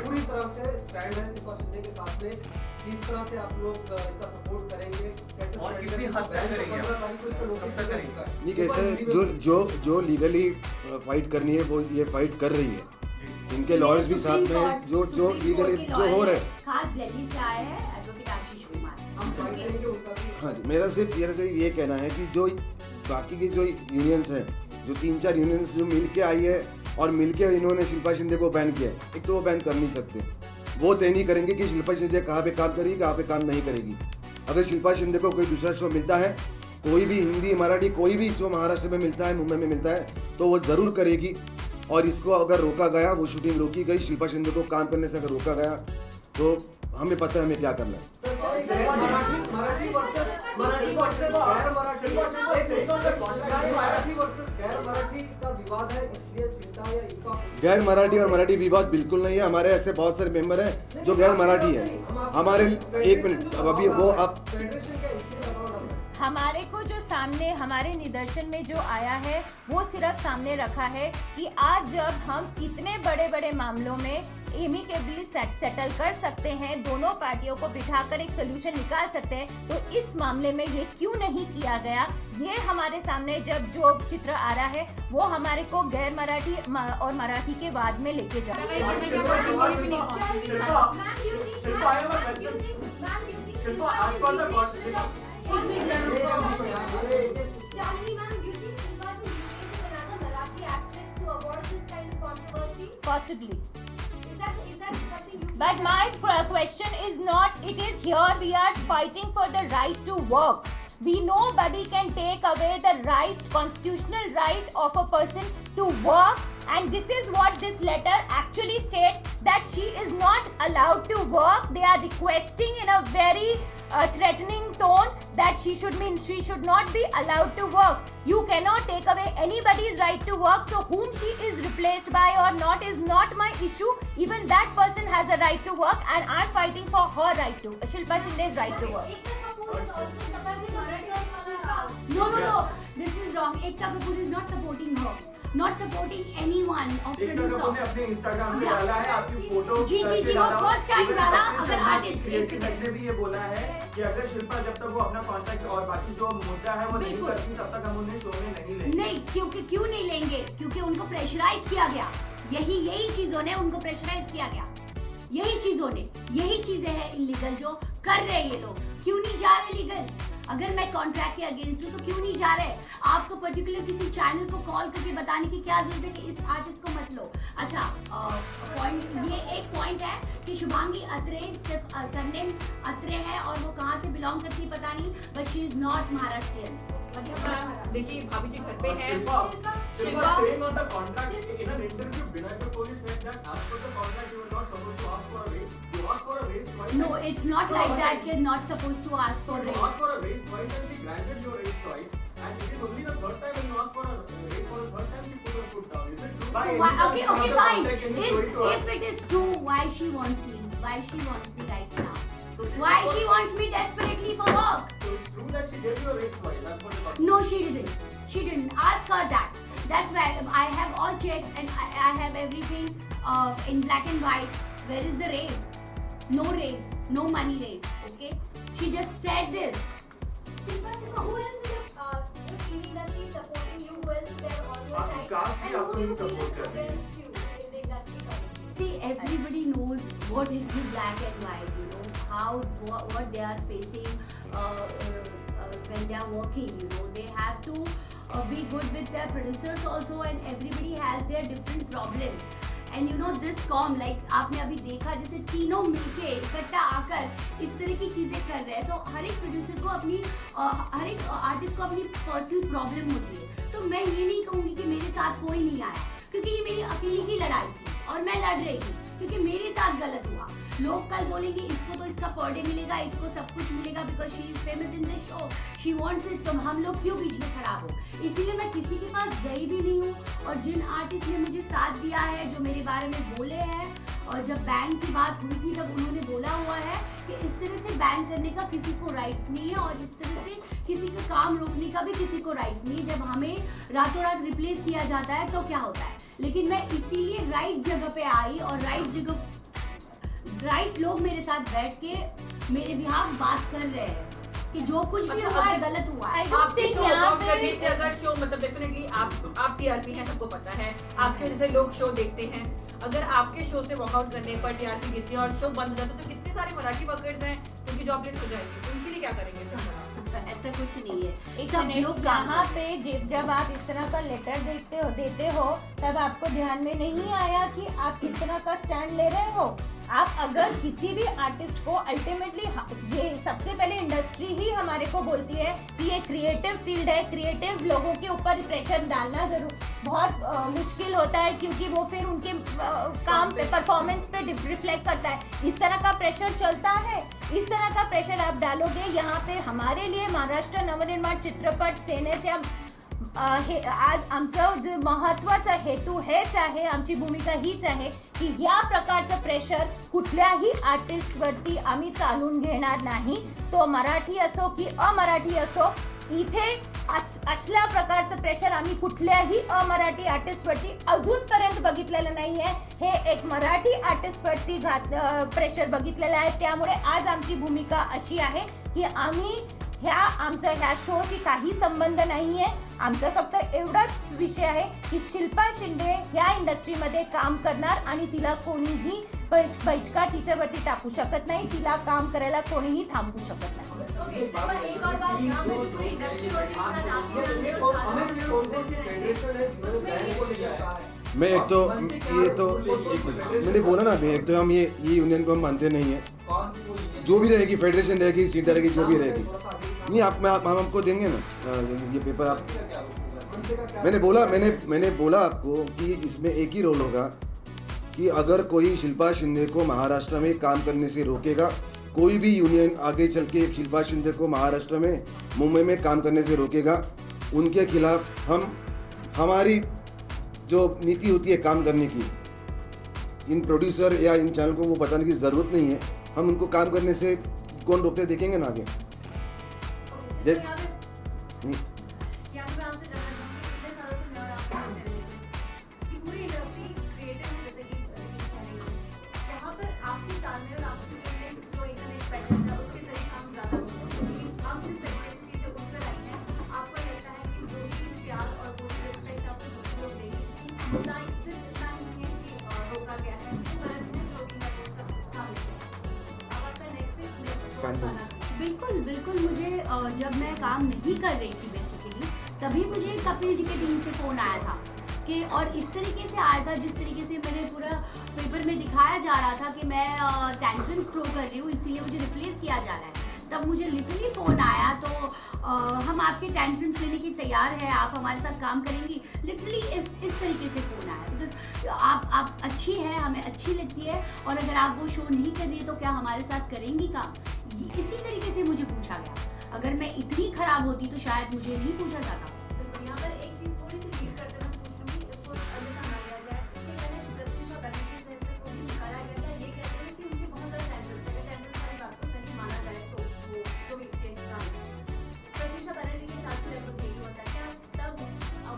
पूरी तरफ से स्टैंड है शिल्पा शिंदे के साथ में. किस तरह से आप लोग इनका सपोर्ट करेंगे, कैसे और कितनी हद तक करेंगे? नहीं, कैसे जो लीगली फाइट करनी है वो ये फाइट कर रही है. इनके लॉयर्स भी साथ में हैं, जो लीगली जो हो रहे हैं. खास दिल्ली से आए हैं एडवोकेट आशीष कुमार. हम फाइट करेंगे उनका भी. हाँ जी, मेरा सिर्फ ये कहना है कि जो बाकी की जो यूनियंस हैं, जो 3-4 यूनियंस जो मिल के आई है और मिल के इन्होंने शिल्पा शिंदे को बैन किया है, एक तो वो बैन कर नहीं सकते. वो तय नहीं करेंगे कि शिल्पा शिंदे कहाँ पे काम करेगी, कहाँ पे काम नहीं करेगी. अगर शिल्पा शिंदे को कोई दूसरा शो मिलता है, कोई भी हिंदी मराठी कोई भी शो महाराष्ट्र में मिलता है, मुंबई में मिलता है, तो वो ज़रूर करेगी. और इसको अगर रोका गया, वो शूटिंग रोकी गई, शिल्पा शिंदे को काम करने से अगर रोका गया, तो हमें पता है हमें क्या करना है. मराठी वर्सेस मराठी वर्सेस गैर मराठी मराठी वर्सेस गैर मराठी का विवाद है, इसलिए चिंता या इनका गैर मराठी और मराठी विवाद बिल्कुल नहीं है। हमारे ऐसे बहुत सारे मेंबर हैं जो गैर मराठी हैं। हमारे एक मिनट, अब अभी वो आप फेडरेशन का इसलिए दबाव डाल रहा है। हमारे को जो सामने हमारे निदर्शन में जो आया है वो सिर्फ सामने रखा है कि आज जब हम इतने बड़े बड़े मामलों में एमिकेबली सेटल कर सकते हैं, दोनों पार्टियों को बिठाकर एक सोल्यूशन निकाल सकते हैं, तो इस मामले में ये क्यों नहीं किया गया, ये हमारे सामने जब जो चित्र आ रहा है वो हमारे को गैर मराठी और मराठी के वाद में लेके जा रहा है। Possibly. But my question is not, it is here we are fighting for the right to work. Nobody can take away the right, constitutional right of a person to work, and this is what this letter actually states, that she is not allowed to work. They are requesting in a very threatening tone that she should not be allowed to work. You cannot take away anybody's right to work, so whom she is replaced by or not is not my issue. Even that person has a right to work, and I'm fighting for her right to, Shilpa Shinde's right to work. No. This is wrong. Ekta Kapoor is not supporting her. Not supporting anyone of Ekta Kapoor ने producer. अपने Instagram पे डाला है आपकी photo जी, वो first time डाला, अगर artist creative ने भी ये बोला है कि अगर शिल्पा जब तक वो अपना कॉन्ट्रैक्ट और बाकी जो मुद्दा है वो नहीं बिल्कुल। करती तब तक हम उन्हें शो में नहीं लेंगे। नहीं, क्यों नहीं लेंगे? क्योंकि उनको प्रेशराइज किया गया। यही चीजों ने उनको प्रेशराइज किया गया। यही चीजें हैं इलीगल जो कर रहे हैं ये लोग। क्यों नहीं जा रहे लीगल? अगर मैं कॉन्ट्रैक्ट के अगेंस्ट हूँ तो क्यों नहीं जा रहे? आपको पर्टिकुलर किसी चैनल को कॉल करके बताने की क्या जरूरत है कि इस आर्टिस्ट को मत लो? अच्छा, पॉइंट ये एक पॉइंट है कि शुभांगी अत्रे सिर्फ सरनेम अत्रे है और वो कहाँ से बिलोंग करती है पता नहीं, but she is not Maharashtrian. देखिए भाभी जी घर पे हैं। Shilpa saying on the contract in an interview, Binay Kapoor said that as per the contract you were not supposed to ask for a raise. You asked for a raise twice. No, it's not like that. You're not supposed to ask for You raise. asked for a raise twice and we granted your raise twice. And it is only the third time when you ask for a raise for the third time you put your foot down. Is it true? So why, okay, fine. If it is true, why she wants me? Why she wants me right now? Why she wants me desperately for work? So it's true that she gave you a raise twice. That's what the contract. No, she didn't. Ask her that. That's why I have all checks and I have everything in black and white. Where is the raise? No raise. No money raise. Okay? She just said this. Shilpa, who else is the TV industry supporting you? Who else is there on your आपकी side? cast भी And आपको who do you he feel support is कर रही है। against you in the industry currently? See, everybody knows what is the black and white, you know, what they are facing when they are working, you know. They have to be good with their producers also, and everybody has their different problems. And you know this like आपने अभी देखा जैसे तीनों मिलके इकट्ठा आकर इस तरह की चीजें कर रहे हैं, तो हर एक प्रोड्यूसर को अपनी हर एक आर्टिस्ट को अपनी पर्सनल प्रॉब्लम होती है। तो मैं ये नहीं कहूँगी कि मेरे साथ कोई नहीं आया, क्योंकि ये मेरी अकेली की लड़ाई थी और मैं लड़ रही थी, क्योंकि मेरे साथ गलत हुआ। लोग कल बोलेंगे इसको तो इसका पर डे मिलेगा, इसको सब कुछ मिलेगा because she is famous in this show, she wants it, तो हम लोग क्यों बीच में खराब हो? इसीलिए मैं किसी के पास गई भी नहीं हूँ। और जिन आर्टिस्ट ने मुझे साथ दिया है, जो मेरे बारे में बोले हैं, और जब बैन की बात हुई थी तब उन्होंने बोला हुआ है कि इस तरह से बैन करने का किसी को राइट्स नहीं है और इस तरह से किसी का काम रोकने का भी किसी को राइट्स नहीं है। जब हमें रातों रात रिप्लेस किया जाता है तो क्या होता है? लेकिन मैं इसीलिए राइट जगह पे आई और राइट लोग मेरे साथ बैठ के मेरे बिहाफ बात कर रहे हैं कि जो कुछ भी हुआ है गलत हुआ है। आपके शो वॉक करने से अगर शो मतलब डेफिनेटली आप टीआरपी हैं, सबको पता है, आपके वजह से लोग शो देखते हैं। अगर आपके शो से वॉकआउट करने पर टीआरपी गिरती है और शो बंद हो जाता है, तो कितने सारे मराठी वर्कर्स हैं जिनकी जॉबलेस हो जाएंगे, उनके लिए क्या करेंगे? ऐसा कुछ नहीं है। एक सब मिनट, लोग यहाँ पे जब आप इस तरह का लेटर देते हो तब आपको ध्यान में नहीं आया कि आप किस तरह का स्टैंड ले रहे हो? आप अगर किसी भी आर्टिस्ट को अल्टीमेटली ये सबसे पहले इंडस्ट्री ही हमारे को बोलती है कि ये क्रिएटिव फील्ड है, क्रिएटिव लोगों के ऊपर प्रेशर डालना जरूर बहुत मुश्किल होता है, क्योंकि वो फिर उनके काम पे, परफॉर्मेंस पे रिफ्लेक्ट करता है। इस तरह का प्रेशर चलता है, इस तरह का प्रेशर आप डालोगे यहाँ पे। हमारे लिए महाराष्ट्र नवनिर्माण चित्रपट सेनेच्या आज आमचं जे महत्त्वाचा हेतू हेच आहे, आमची भूमिका हीच आहे की ह्या प्रकारचं प्रेशर कुठल्याही आर्टिस्टवरती आम्ही चालून घेणार नाही, तो मराठी असो की अमराठी असो। इथे असल्या प्रकारचं प्रेशर आम्ही कुठल्याही अमराठी आर्टिस्टवरती अजूनपर्यंत बघितलेलं नाही आहे। हे एक मराठी आर्टिस्टवरती प्रेशर बघितलेलं आहे। त्यामुळे आज आमची भूमिका अशी आहे की आम्ही ह्या शोची काही संबंध नाही आहे। आमचा फक्त एवढाच विषय आहे की शिल्पा शिंदे ह्या इंडस्ट्रीमध्ये काम करणार आणि तिला कोणीही बहिष्कार तिच्यावरती टाकू शकत नाही, तिला काम करायला कोणीही थांबवू शकत नाही। ओके, पर एक और बात, यहाँ पे जो पूरी इंडस्ट्री वाली इसका नाम लिया है, वो सारा मैं एक तो एक मिनट, मैंने बोला ना, मैं एक तो हम ये यूनियन को हम मानते नहीं है। जो भी रहेगी, फेडरेशन रहेगी, सीट रहेगी, जो भी रहेगी, नहीं आप हम आपको देंगे ना ये पेपर। आप मैंने बोला आपको कि इसमें एक ही रोल होगा कि अगर कोई शिल्पा शिंदे को महाराष्ट्र में काम करने से रोकेगा, कोई भी यूनियन आगे चल के शिल्पा शिंदे को महाराष्ट्र में, मुंबई में काम करने से रोकेगा, उनके खिलाफ हम, हमारी जो नीति होती है काम करने की, इन प्रोड्यूसर या इन चैनल को वो बताने की ज़रूरत नहीं है। हम उनको काम करने से कौन रोकते देखेंगे ना आगे। नहीं, यहाँ पे मैं आपसे जानना चाहूँगी, कितने सालों से मैं और आप काम कर रहे हैं कि पूरी इंडस्ट्री क्रिएटिव है, जैसे कि कह रही है, यहाँ पर आपसी तालमेल और आपसी जो एक पैटर्न था उसके जरिए काम ज़्यादा होता है। लेकिन हम जिस तरीके से चीज़ें उठकर आई हैं, आपको लगता है कि जो भी प्यार और जो भी रिस्पेक्ट आपको दूसरे लोग देंगे, मुद्दा सिर्फ इतना ही है कि रोका गया है, वो गलत है, जो कि मैं वो सब साबित है। अब आपका नेक्स्ट बिल्कुल बिल्कुल। मुझे जब मैं काम नहीं कर रही थी बेसिकली, तभी मुझे कपिल जी के टीम से फ़ोन आया था कि, और इस तरीके से आया था जिस तरीके से मैंने पूरा पेपर में दिखाया जा रहा था कि मैं टेंट्रम्स थ्रो कर रही हूँ, इसीलिए मुझे रिप्लेस किया जा रहा है। तब मुझे लिटरली फ़ोन आया तो हम आपके टेंट्रम्स लेने की तैयार है, आप हमारे साथ काम करेंगी, लिटरली इस तरीके से फ़ोन आया। बिकॉज आप अच्छी है, हमें अच्छी लगती है, और अगर आप वो शो नहीं कर रही है तो क्या हमारे साथ करेंगी काम, इसी तरीके से मुझे पूछा गया। अगर मैं इतनी खराब होती तो शायद मुझे नहीं पूछा जाता। तो यहाँ पर एक चीज़ थोड़ी सी डील करते हुए पूछ लूँगी, इसको अन्यथा ना लिया जाए। इसके पहले प्रत्युषा बनर्जी से ऐसे को भी निकाला गया था, ये कहते हैं कि उनके बहुत सारे टेंडर्स हैं, टेंडर्स वाली बात को सही माना जाए तो वो जो भी केस था, प्रत्युषा बनर्जी के साथ लगभग यही होता है। क्या तब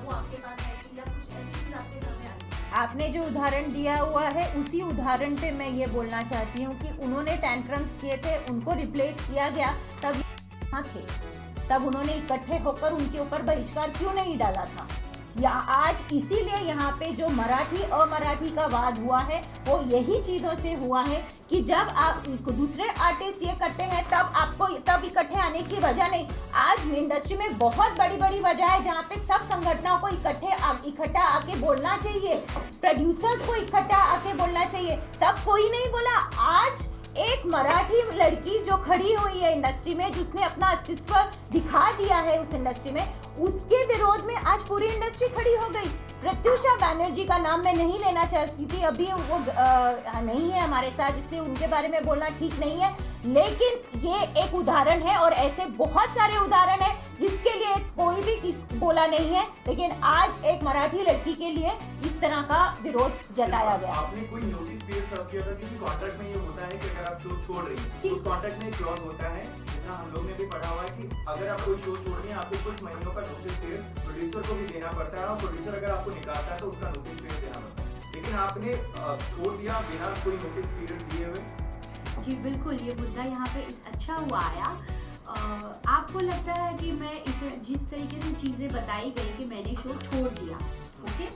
वो आपके पास है कि या कुछ ऐसी चीज़ आपके सामने आई? आपने जो उदाहरण दिया हुआ है उसी उदाहरण पे मैं ये बोलना चाहती हूँ कि उन्होंने टेंट्रम्स किए थे, उनको रिप्लेस किया गया, तब यहाँ थे, तब उन्होंने इकट्ठे होकर उनके ऊपर बहिष्कार क्यों नहीं डाला था। या आज इसीलिए यहाँ पे जो मराठी अमराठी का वाद हुआ है वो यही चीज़ों से हुआ है कि जब आप दूसरे आर्टिस्ट ये करते हैं तब आपको तब इकट्ठे आने की वजह नहीं। आज इंडस्ट्री में बहुत बड़ी बड़ी वजह है जहाँ पे सब संगठनों को इकट्ठा आके बोलना चाहिए, प्रोड्यूसर्स को इकट्ठा आके बोलना चाहिए, तब कोई नहीं बोला। आज एक मराठी लड़की जो खड़ी हुई है इंडस्ट्री में, जिसने अपना अस्तित्व दिखा दिया है उस इंडस्ट्री में, उसके विरोध में आज पूरी इंडस्ट्री खड़ी हो गई। प्रत्युषा बनर्जी का नाम मैं नहीं लेना चाहती थी, अभी वो नहीं है हमारे साथ, इसलिए उनके बारे में बोलना ठीक नहीं है, लेकिन ये एक उदाहरण है और ऐसे बहुत सारे उदाहरण है जिसके लिए कोई भी बोला नहीं है, लेकिन आज एक मराठी लड़की के लिए इस तरह का विरोध जताया गया। आपने कोई नोटिस पीरियड सर्व किया था? क्योंकि कॉन्ट्रैक्ट में ये होता है कि अगर आप शो छोड़ रही हैं, उस कॉन्ट्रैक्ट में एक क्लॉज होता है, जितना हम लोग ने भी पढ़ा हुआ है कि अगर आप कोई शो छोड़ रही हैं, आपको कुछ महीनों का नोटिस पीरियड प्रोड्यूसर को भी देना पड़ता है, और प्रोड्यूसर अगर आपको निकालता है तो उसका नोटिस पीरियड देना पड़ता है। लेकिन आपने छोड़ दिया बिना कोई नोटिस पीरियड दिए हुए। जी बिल्कुल, ये मुद्दा यहाँ पे अच्छा हुआ आया। आपको लगता है कि मैं जिस तरीके से चीज़ें बताई गई कि मैंने शो छोड़ दिया, ओके,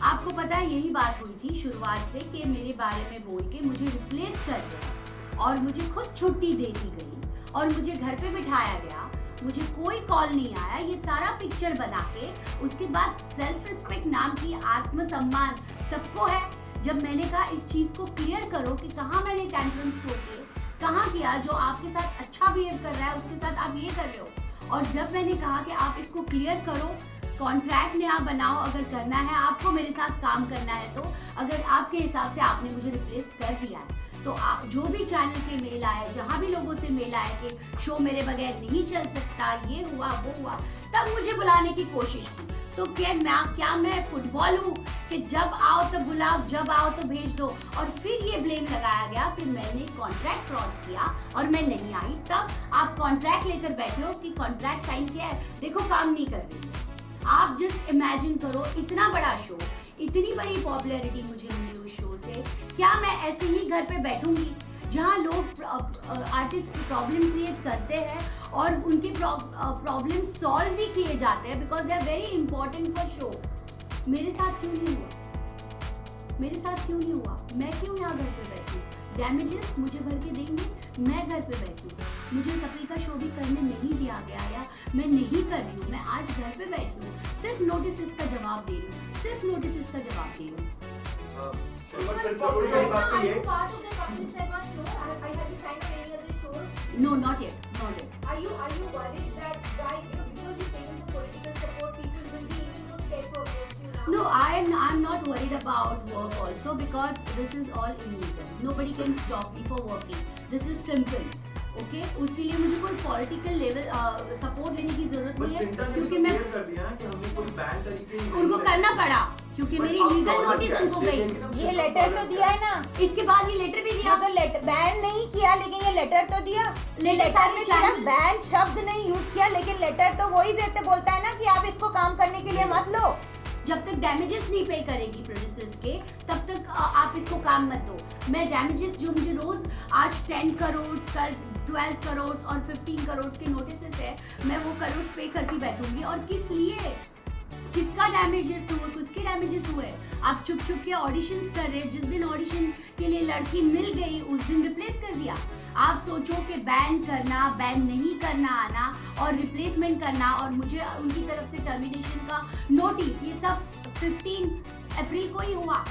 आपको पता है यही बात हुई थी शुरुआत से कि मेरे बारे में बोल के मुझे रिप्लेस कर दिया और मुझे खुद छुट्टी दे दी गई और मुझे घर पे बिठाया गया, मुझे कोई कॉल नहीं आया, ये सारा पिक्चर बना के उसके बाद सेल्फ रिस्पेक्ट नाम की आत्मसम्मान सबको है। जब मैंने कहा इस चीज़ को क्लियर करो कि कहाँ मैंने टेंट्रम्स ठोके, कहाँ किया, जो आपके साथ अच्छा बिहेव कर रहा है उसके साथ आप ये कर रहे हो, और जब मैंने कहा कि आप इसको क्लियर करो कॉन्ट्रैक्ट नया बनाओ, अगर करना है आपको मेरे साथ काम करना है तो अगर आपके हिसाब से आपने मुझे रिप्लेस कर दिया है तो आप जो भी चैनल के मेल आए, जहाँ भी लोगों से मेल आए कि शो मेरे बगैर नहीं चल सकता, ये हुआ वो हुआ, तब मुझे बुलाने की कोशिश की। तो क्या मैं फुटबॉल हूँ कि जब आओ तो बुलाओ, जब आओ तो भेज दो? और फिर ये ब्लेम लगाया गया कि मैंने कॉन्ट्रैक्ट क्रॉस किया और मैं नहीं आई। तब आप कॉन्ट्रैक्ट लेकर बैठे हो कि कॉन्ट्रैक्ट साइन किया है, देखो काम नहीं कर रही। आप जस्ट इमेजिन करो, इतना बड़ा शो, इतनी बड़ी पॉपुलैरिटी मुझे मिली उस शो से, क्या मैं ऐसे ही घर पे बैठूंगी जहाँ लोग आर्टिस्ट प्रॉब्लम क्रिएट करते हैं और उनके प्रॉब्लम सॉल्व भी किए जाते हैं because they are very important for show. मेरे साथ क्यों नहीं हुआ? मेरे साथ क्यों नहीं हुआ? मैं क्यों यहाँ घर पे बैठी? डैमेजेस मुझे भर के देंगे, मैं घर पे बैठी हूँ। मुझे कपिल का शो भी करने नहीं दिया गया या मैं नहीं कर रही हूँ, मैं आज घर पे बैठी हूँ, सिर्फ नोटिस का जवाब दे रही हूँ, सिर्फ नोटिस का जवाब दे रही हूँ। Are you part of the Kapil Sharma show? Have you signed for any other shows? No, not yet, not yet. Are you worried that why, because you've taken the political support, people will be even more scared to approach you now? No, I'm not worried about work also because this is all illegal. Nobody can stop me for working. This is simple. Okay उसके लिए मुझे कोई political level support लेने की जरूरत नहीं है क्योंकि मैं कर दिया ना कि हमने कोई बैन तरीके उनको करना पड़ा क्योंकि मेरी लीगल नोटिस उनको गई। ये लेटर तो दिया है ना, इसके बाद ये लेटर भी दिया। तो लेटर बैन नहीं किया लेकिन ये लेटर तो दिया। लेटर में सिर्फ बैन शब्द नहीं यूज किया लेकिन लेटर तो वही देते बोलता है ना कि आप इसको काम करने के लिए मत लो। जब तक डैमेजेस नहीं पे करेगी प्रोड्यूसर्स के तब तक आप इसको काम मत दो। मैं डैमेजेस जो मुझे रोज आज 10 करोड़ कल 12 करोड़ और 15 करोड़ के नोटिस है, मैं वो करोड़ पे करती बैठूंगी। और किस लिए? किसका डैमेजेस हुए, किसके डैमेजेस हुए? आप चुप चुप के ऑडिशंस कर रहे हैं। जिस दिन ऑडिशन के लिए लड़की मिल गई उस दिन रिप्लेस कर दिया। आप सोचो कि बैन करना, बैन नहीं करना आना और रिप्लेसमेंट करना और मुझे उनकी तरफ से टर्मिनेशन का नोटिस, ये सब 15 अप्रैल को ही हुआ।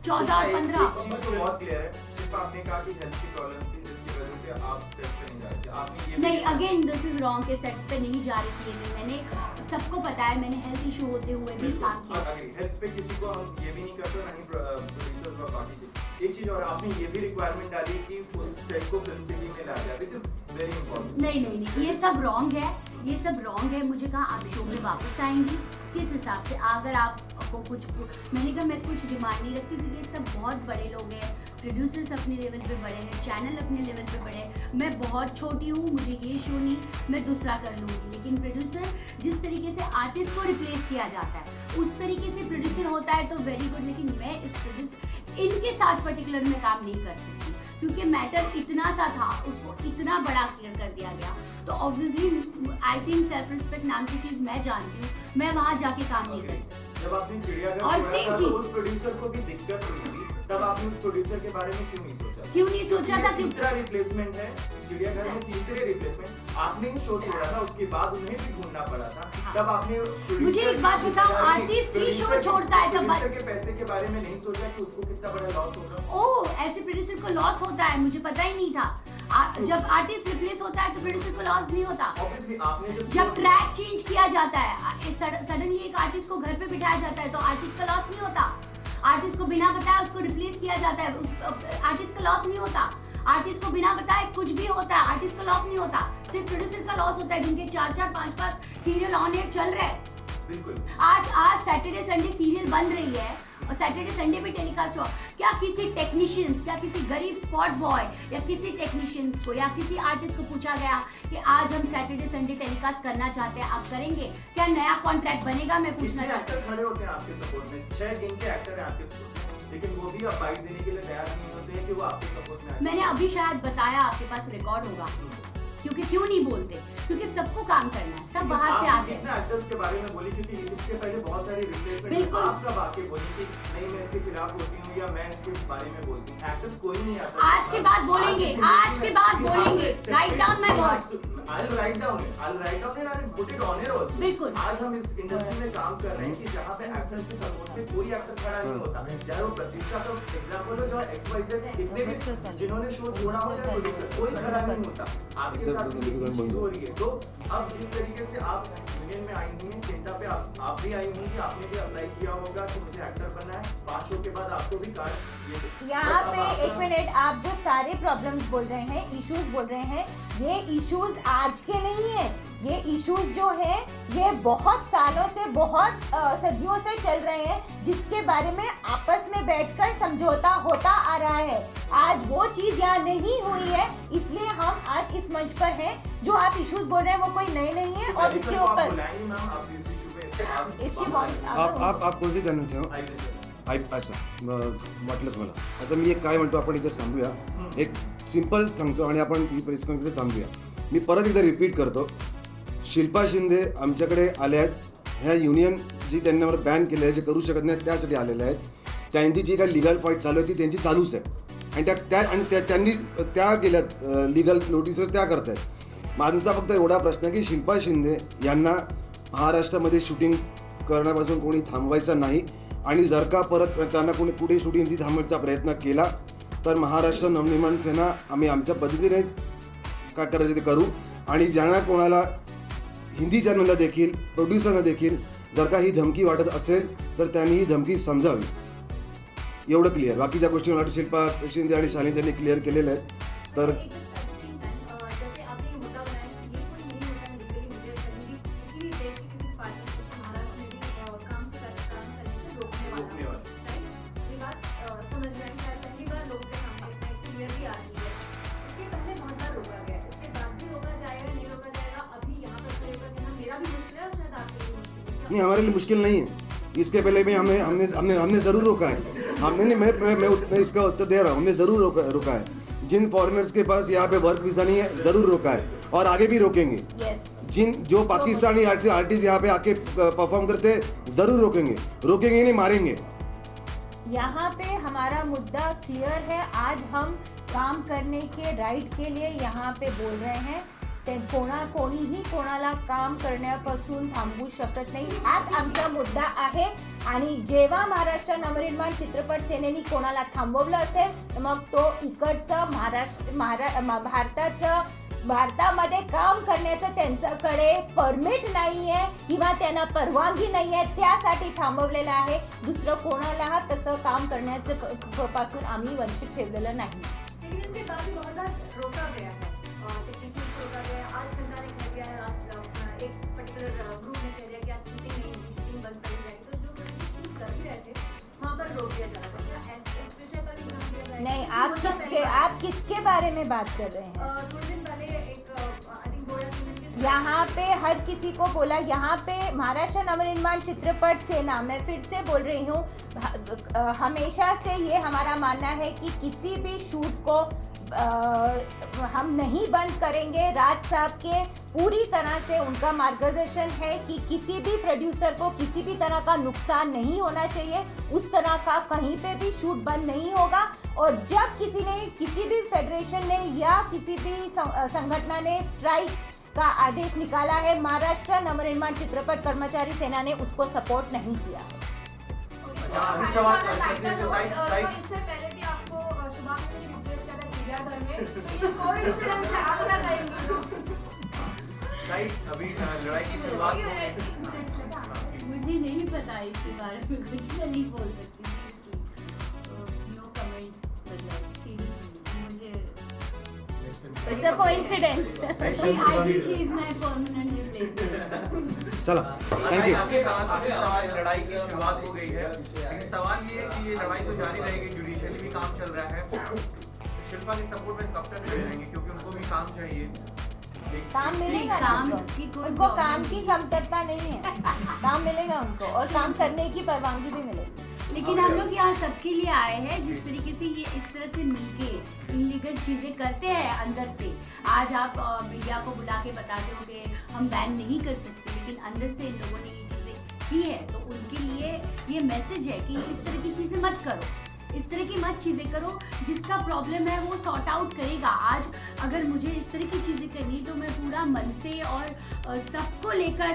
14 और 15 बहुत क्लियर है। सिर्फ आपने कहा कि हेल्थ की प्रॉब्लम थी जिसकी वजह से आप सेट पे नहीं जा रहे थे। आपने ये नहीं, अगेन दिस इज रॉन्ग के सेट पे नहीं जा रही थी। मैंने सबको पता है, मैंने हेल्थ इशू होते हुए भी काम किया। हेल्थ पे किसी को हम ये भी नहीं करते, ना ही प्रोड्यूसर्स और बाकी चीज। एक चीज और आपने ये भी रिक्वायरमेंट डाली कि उस सेट को फिल्म सिटी में ला जाए, व्हिच इज वेरी इंपॉर्टेंट। नहीं, ये सब रॉन्ग है, ये सब रॉन्ग है। मुझे कहा आप शो में वापस आएंगी किस हिसाब से? अगर आपको कुछ, मैंने कहा मैं कुछ डिमांड नहीं रखती क्योंकि ये सब बहुत बड़े लोग हैं, प्रोड्यूसर्स अपने लेवल पे बड़े हैं, चैनल अपने लेवल पे बड़े हैं। मैं बहुत छोटी हूँ, मुझे ये शो नहीं, मैं दूसरा कर लूँगी। लेकिन प्रोड्यूसर जिस तरीके से आर्टिस्ट को रिप्लेस किया जाता है उस तरीके से प्रोड्यूसर होता है तो वेरी गुड। लेकिन मैं इस प्रोड्यूसर इनके साथ पर्टिकुलर में काम नहीं कर सकती क्योंकि मैटर इतना सा था, उसको इतना बड़ा क्लियर कर दिया गया। तो obviously I think self respect नाम की चीज़ मैं जानती हूँ, मैं वहाँ जाके काम नहीं कर सकती। जब आपने चिड़ियाघर और छोड़ा same था, चीज़। तो उस प्रोड्यूसर को भी दिक्कत हुई थी, तब आपने उस प्रोड्यूसर के बारे में क्यों नहीं सोचा? क्यों नहीं सोचा था? तीसरा रिप्लेसमेंट है चिड़ियाघर में, तीसरे रिप्लेसमेंट आपने ही शो छोड़ा था, उसके बाद उन्हें भी ढूंढना पड़ा था। हाँ। तब आपने मुझे एक बात बताओ, आर्टिस्ट ही शो छोड़ता है तब प्रोड्यूसर के पैसे के बारे में नहीं सोचा कि उसको कितना बड़ा लॉस होगा? ओह, ऐसे प्रोड्यूसर को लॉस होता है, मुझे पता ही नहीं था। जब आर्टिस्ट रिप्लेस होता है तो प्रोड्यूसर को लॉस नहीं होता। ऑब्वियसली आपने जब ट्रैक चेंज किया जाता है, सडनली एक आर्टिस्ट को घर पे बिठाया जाता है तो आर्टिस्ट का लॉस नहीं होता। आर्टिस्ट को बिना बताए उसको रिप्लेस किया जाता है, आर्टिस्ट का लॉस नहीं होता। आर्टिस्ट को बिना बताए कुछ भी होता है, आर्टिस्ट का लॉस नहीं होता, सिर्फ प्रोड्यूसर का लॉस होता है जिनके 4-4, 5-5 सीरियल ऑन एयर चल रहे हैं। बिल्कुल। आज सैटरडे संडे सीरियल बन रही है और सैटरडे संडे पे टेलीकास्ट हुआ। क्या किसी टेक्नीशियंस, क्या किसी गरीब स्पॉट बॉय या किसी टेक्नीशियंस को या किसी आर्टिस्ट को पूछा गया कि आज हम सैटरडे संडे टेलीकास्ट करना चाहते हैं, आप करेंगे? क्या नया कॉन्ट्रैक्ट बनेगा? मैं पूछना चाहती हूँ। खड़े होते हैं आपके सपोर्ट में, 6 गिन के एक्टर हैं आपके सपोर्ट में, लेकिन वो भी अब बाइट देने के लिए तैयार नहीं होते हैं कि वो आपके सपोर्ट में आए। मैंने अभी शायद बताया, आपके पास रिकॉर्ड होगा। क्योंकि क्यों नहीं बोलते? क्योंकि सबको काम करना है, सब बाहर से आते हैं। एक्टर्स के बारे में बोली क्योंकि इसके पहले बहुत सारी रिप्लेसमेंट, बिल्कुल। आप कब आके बोली कि नहीं मैं इसके खिलाफ होती हूँ या मैं इसके बारे में बोलती हूँ? एक्टर्स कोई नहीं आता। आज के बाद बोलेंगे, आज के बाद बोलेंगे। Write down my word. I'll write down it and I'll put it on air also। बिल्कुल। आज हम इस इंडस्ट्री में काम कर रहे हैं कि जहाँ पे एक्टर्स के सपोर्ट में कोई एक्टर खड़ा नहीं होता। चाहे वो प्रतीक्षा का एग्जाम्पल हो, चाहे XYZ कितने भी जिन्होंने शो छोड़ा हो, चाहे प्रोड्यूसर, कोई खड़ा नहीं होता। आपके साथ ये चीज़ हो रही है। तो अब जिस तरीके से आप यूनियन में आई हुई हैं, सिंटा पे आप भी आई होंगी, आपने भी अप्लाई किया होगा कि मुझे एक्टर बनना है, 5 शो के बाद आपको भी कार्ड ये यहाँ पे एक मिनट, आप जो सारे प्रॉब्लम्स बोल रहे हैं, इश्यूज बोल रहे हैं, ये इश्यूज आज के नहीं है। ये इश्यूज जो है ये बहुत सालों से, बहुत सदियों से चल रहे हैं, जिसके बारे में आपस में बैठकर समझौता होता आ रहा है। आज वो चीज यहाँ नहीं हुई है, इसलिए हम आज इस मंच पर हैं। जो आप इश्यूज बोल रहे हैं वो कोई नए नहीं है और इसके ऊपर आप कोणत्या चॅनलचे हो? अच्छा वाटलंच मला. आता मी एक काय म्हणतो, आपण इथे थांबूया, एक सिंपल सांगतो आणि आपण ही प्रेस कॉन्फरन्स थांबूया. मी परत एकदा रिपीट करतो, शिल्पा शिंदे आमच्याकडे आल्या आहेत. ह्या युनियन जी त्यांच्यावर बॅन केलं आहे, जे करू शकत नाही त्यासाठी आलेल्या आहेत. त्यांची जी काही लिगल फाईट चालू आहे ती त्यांची चालूच आहे आणि त्यांनी त्या गेल्यात लिगल नोटीसवर त्या करत आहेत. माझा फक्त एवढा प्रश्न आहे की शिल्पा शिंदे यांना महाराष्ट्रामध्ये शूटिंग करण्यापासून कोणी थांबवायचं नाही आणि जर का परत त्यांना कोणी कुठे शूटिंगची थांबवायचा प्रयत्न केला तर महाराष्ट्र नवनिर्माण सेना आम्ही आमच्या पद्धतीने काय करायचं ते करू. आणि ज्यांना कोणाला हिंदी चॅनलला देखील, प्रोड्युसरना देखील जर का ही धमकी वाटत असेल तर त्यांनी ही धमकी समजावी. एवढं क्लिअर. बाकीच्या गोष्टी मला वाटतं शिल्पा शिंदे आणि शालिनी त्यांनी क्लिअर केलेल्या आहेत. तर जैसे आपने ये मुद्दा बनाया कि ये कोई नहीं होता है लीगली, मुझे कहीं भी किसी भी देश की किसी पार्टी को महाराष्ट्र में भी काम करने से रोकने वाला, राइट? ये बात समझ में आई, शायद पहली बार लोगों के सामने इतना क्लियर भी आ रही है. इसके पहले बहुत बार रोका गया, इसके बाद भी रोका जाएगा, नहीं रोका जाएगा, अभी यहाँ पर खड़े होकर कहना मेरा भी मुश्किल है और शायद आपके लिए मुश्किल है. नहीं, हमारे लिए मुश्किल नहीं है. इसके पहले भी हमने ज़रूर रोका है. हमने नहीं, मैं इसका उत्तर दे रहा हूँ, हमने ज़रूर रोका है. जिन फॉरेनर्स के पास यहाँ पे वर्क वीज़ा नहीं है ज़रूर रोका है और आगे भी रोकेंगे. जो पाकिस्तानी आर्टिस्ट यहाँ पे आके परफॉर्म करते हैं ज़रूर रोकेंगे नहीं, मारेंगे. यहाँ पे हमारा मुद्दा क्लियर है. आज हम काम करने के राईट के लिए यहाँ पे बोल रहे हैं. कोणीही कोणाला काम करण्यापासून थांबवू शकत नाही, हाच आमचा मुद्दा आहे. आणि जेव्हा महाराष्ट्र नवनिर्माण चित्रपट सेनेनी कोणाला थांबवलं असेल तर मग तो इकडचं भारतामध्ये काम करण्याचं त्यांच्याकडे परमिट नाही आहे किंवा त्यांना परवानगी नाही आहे, त्यासाठी थांबवलेलं आहे. दुसरं कोणाला तसं काम करण्याचं पासून आम्ही वंचित ठेवलेलं नाही. लेकिन इसके बाद भी बहुत बार रोका गया है, टेक्नीशियंस को रोका गया. आज सिंटा ने कह दिया है, आज एक पर्टिकुलर ग्रुप ने कह दिया कि आज शूटिंग नहीं होगी, शूटिंग बंद कर दी जाएगी. तो जो शूट कर भी रहे थे वहाँ पर रोक दिया जा रहा था. इस विषय पर भी ध्यान दिया जाएगा. नहीं, आप किसके बारे में बात कर रहे हैं? थोड़े दिन पहले एक आई थिंक बोला कि यहाँ पे हर किसी को बोला, यहाँ पे महाराष्ट्र नवनिर्माण चित्रपट सेना, मैं फिर से बोल रही हूँ, हमेशा से ये हमारा मानना है कि किसी भी शूट को हम नहीं बंद करेंगे. राज साहब के पूरी तरह से उनका मार्गदर्शन है कि किसी भी प्रोड्यूसर को किसी भी तरह का नुकसान नहीं होना चाहिए. उस तरह का कहीं पे भी शूट बंद नहीं होगा. और जब किसी भी फेडरेशन ने या किसी भी संगठन ने स्ट्राइक का आदेश निकाला है, महाराष्ट्र नवनिर्माण चित्रपट कर्मचारी सेना ने उसको सपोर्ट नहीं किया है. इससे पहले भी आपको शुभांश ने रिप्लेस करा चिड़ियाघर में, तो ये कोइंसिडेंस है, आप क्या कहेंगे? अभी लड़ाई की शुरुआत हो गई. मुझे नहीं पता इसके बारे में, कुछ मैं नहीं बोल सकती. No comments. It's a coincidence. She is my permanent replacement. चला, थैंक यू. आपके सवाल लड़ाई की शुरुआत हो गई है, लेकिन सवाल ये है कि ये लड़ाई तो जारी रहेगी, जुडिशियली भी काम चल रहा है. शिल्पा के सपोर्ट में कब तक रहेंगे, क्योंकि उनको भी काम चाहिए. काम मिलेगा ना उनको काम की कमतरता नहीं है. काम मिलेगा उनको और काम करने की परवानगी भी मिलेगी. लेकिन हम लोग यहाँ सबके लिए आए हैं. जिस तरीके से ये इस तरह से मिलके इलीगल चीज़ें करते हैं अंदर से, आज आप मीडिया को बुला के बताते हो कि हम बैन नहीं कर सकते, लेकिन अंदर से इन लोगों ने ये चीज़ें की है, तो उनके लिए ये मैसेज है कि इस तरह की चीज़ें मत करो. इस तरह की मत चीज़ें करो, जिसका प्रॉब्लम है वो सॉर्ट आउट करेगा। आज अगर मुझे इस तरह की चीज़ें करनी तो मैं पूरा मन से और सबको लेकर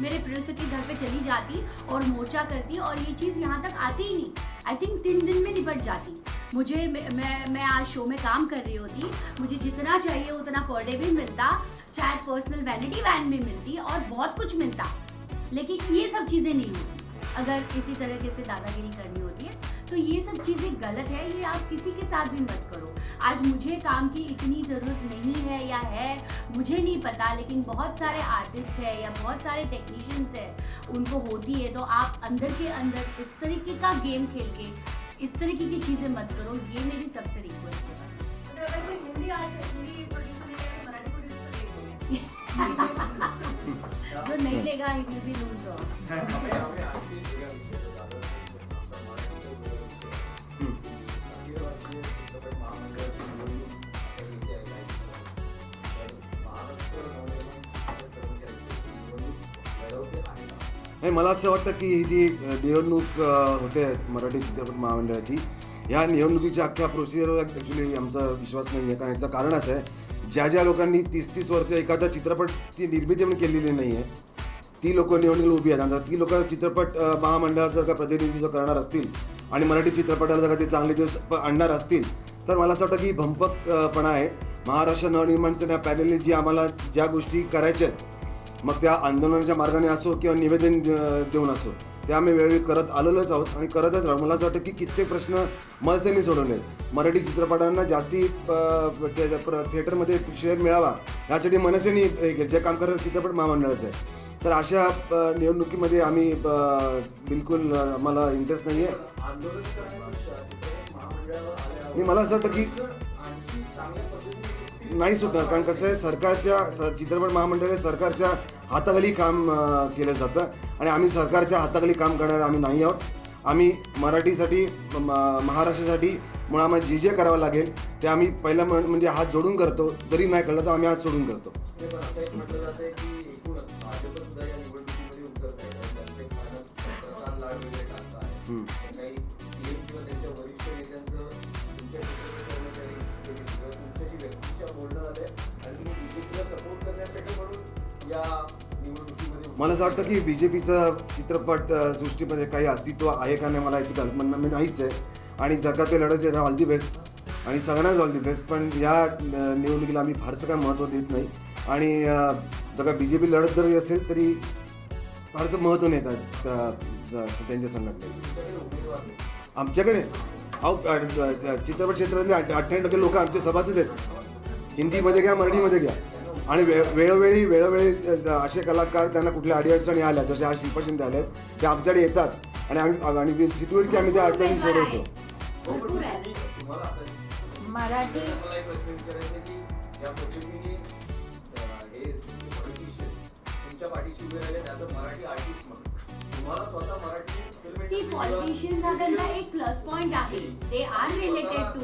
मेरे प्रोड्यूसर के घर पे चली जाती और मोर्चा करती, और ये चीज़ यहाँ तक आती ही नहीं। आई थिंक 3 दिन में निपट जाती। मुझे मैं आज शो में काम कर रही होती, मुझे जितना चाहिए उतना पर डे भी मिलता, शायद पर्सनल वैनिटी वैन भी मिलती और बहुत कुछ मिलता, लेकिन ये सब चीज़ें नहीं होती अगर इसी तरीके से दादागिरी करनी होती है। तो ये सब चीज़ें गलत है, ये आप किसी के साथ भी मत करो। आज मुझे काम की इतनी ज़रूरत नहीं है या है मुझे नहीं पता, लेकिन बहुत सारे आर्टिस्ट हैं या बहुत सारे टेक्नीशियंस हैं उनको होती है। तो आप अंदर के अंदर इस तरीके का गेम खेल के इस तरीके की चीज़ें मत करो, ये मेरी सबसे रिक्वेस्ट है बस। अगर कोई हिंदी प्रोड्यूसर नहीं लेगा तो मराठी प्रोड्यूसर लेगा। जो नहीं लेगा ही विल बी लूजर। नाही, मला असं वाटतं की ही जी निवडणूक होते मराठी चित्रपट महामंडळाची, ह्या निवडणुकीच्या अख्ख्या प्रोसिजरवर ॲक्च्युली आमचा विश्वास नाही आहे. कारण याचं कारण असं आहे, ज्या लोकांनी 30-30 वर्ष एखादा चित्रपटची निर्मिती पण केलेली नाही आहे, ती लोक निवडणुकीला उभी आहेत. आता ती लोक चित्रपट महामंडळासारखं प्रतिनिधित्व करणार असतील आणि मराठी चित्रपटाला जर का ते चांगले दिवस आणणार असतील, तर मला असं वाटतं की भंपकपणा आहे. महाराष्ट्र नवनिर्माण सेना पॅनलने जी आम्हाला ज्या गोष्टी करायच्या आहेत, मग त्या आंदोलनाच्या मार्गाने असो किंवा निवेदन देऊन असो, ते आम्ही वेळोवेळी करत आलेलोच आहोत आणि करतच राहू. मला असं वाटतं की कित्येक प्रश्न मनसेने सोडवले. मराठी चित्रपटांना जास्ती थिएटरमध्ये शेअर मिळावा यासाठी मनसेने जे काम करत चित्रपट महामंडळाचं आहे. तर अशा निवडणुकीमध्ये आम्ही बिलकुल आम्हाला इंटरेस्ट नाही आहे. आणि मला असं वाटतं की नाही सुटणार, कारण कसं आहे, सरकारच्या चित्रपट महामंडळ सरकारच्या हाताखाली काम केलं जातं आणि आम्ही सरकारच्या हाताखाली काम करणारे आम्ही नाही आहोत. आम्ही मराठीसाठी महाराष्ट्रासाठी म्हणून आम्हाला जे करावं लागेल ते आम्ही पहिला म्हणजे हात जोडून करतो. जरी नाही कळलं तर आम्ही हात सोडून करतो. मला असं वाटतं की BJPचं चित्रपट सृष्टीमध्ये काही अस्तित्व आहे का नाही मला याची कल्पना नाहीच आहे. आणि जर का ते लढायचे ऑल दी बेस्ट आणि सगळ्यांनाच ऑल दी बेस्ट. पण या निवडणुकीला आम्ही फारसं काय महत्त्व देत नाही. आणि जर का BJP लढत जरी असेल तरी फारसं महत्त्व नाही त्यांच्या संघटनेत. आमच्याकडे चित्रपट क्षेत्रातले 98% लोक आमचे सभासद आहेत. हिंदीमध्ये घ्या, मराठीमध्ये घ्या. आणि वेळोवेळी असे कलाकार त्यांना कुठल्या अडीअडचणी आल्या, जसे आज शिल्पा शिंदे आल्या आहेत, ते आमच्याकडे येतात आणि सिटीवर की आम्ही त्या अडचणी सोडवतो. मराठी सी पॉलिटिशियन्स हा त्यांचा एक प्लस पॉइंट आहे. They are related to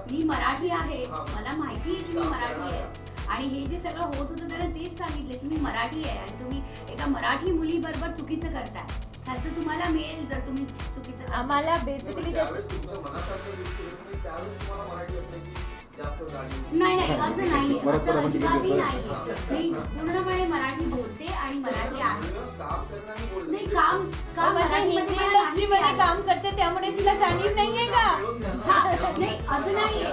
me Marathi आहे, मला माहिती आहे की मी मराठी आहे. आणि हे जे सगळं होत होतं त्याला तेच सांगितलं की मी मराठी आहे आणि तुम्ही एका मराठी मुलीबरोबर चुकीचं करताय. त्याचं तुम्हाला मिळेल जर तुम्ही चुकीचं. आम्हाला बेसिकली नाही असं नाहीये, असं अजिबातही नाहीये. मी पूर्णपणे मराठी बोलते आणि मराठी आहे. नाही काम हिंदी इंडस्ट्रीमध्ये काम करते त्यामुळे तिला जाणीव नाहीये का? नाही असं नाहीये.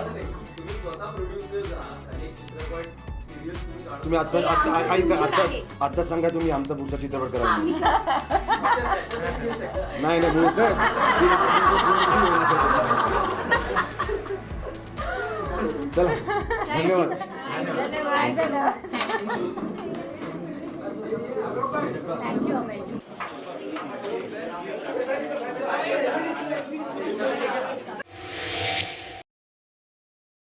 तुम्ही आता सांगा तुम्ही आमचा पुढचा चित्रपट करा. नाही बोलत चला, धन्यवाद. थँक्यू अमेजी.